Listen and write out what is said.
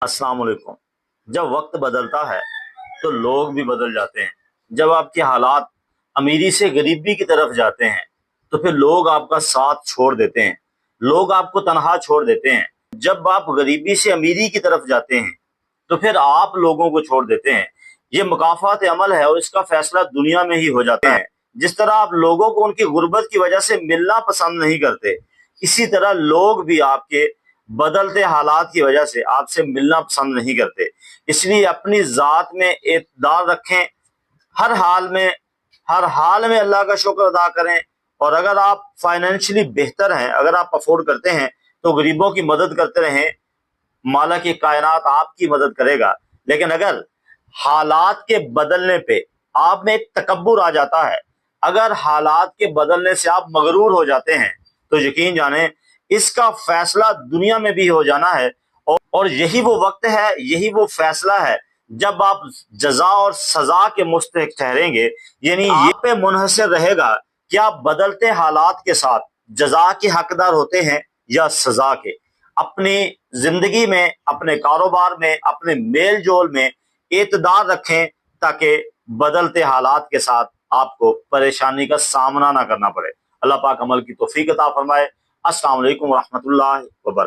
अस्सलाम वालेकुम। जब वक्त बदलता है तो लोग भी बदल जाते हैं। जब आपके हालात अमीरी से गरीबी की तरफ जाते हैं तो फिर लोग आपका साथ छोड़ देते हैं, लोग आपको तनहा छोड़ देते हैं। जब आप गरीबी से अमीरी की तरफ जाते हैं तो फिर आप लोगों को छोड़ देते हैं। ये मुकाफात अमल है और इसका फैसला दुनिया में ही हो जाता है। जिस तरह आप लोगों को उनकी गुर्बत की वजह से मिलना पसंद नहीं करते, इसी तरह लोग भी आपके बदलते हालात की वजह से आपसे मिलना पसंद नहीं करते। इसलिए अपनी जात में एतदाल रखें, हर हाल में हर हाल में अल्लाह का शुक्र अदा करें। और अगर आप फाइनेंशियली बेहतर हैं, अगर आप अफोर्ड करते हैं तो गरीबों की मदद करते रहें। माला की कायनात आपकी मदद करेगा। लेकिन अगर हालात के बदलने पे आप में एक तकब्बुर आ जाता है, अगर हालात के बदलने से आप मगरूर हो जाते हैं, तो यकीन जाने इसका फैसला दुनिया में भी हो जाना है। और यही वो वक्त है, यही वो फैसला है जब आप जजा और सजा के मुस्तहिक ठहरेंगे। यानी ये पे मुनहसर रहेगा कि आप बदलते हालात के साथ जजा के हकदार होते हैं या सजा के। अपनी जिंदगी में, अपने कारोबार में, अपने मेल जोल में एतदाल रखें ताकि बदलते हालात के साथ आपको परेशानी का सामना ना करना पड़े। अल्लाह पाक अमल की तौफीक अता फरमाए। अस्सलाम वालेकुम व रहमतुल्लाहि व बरकातहू।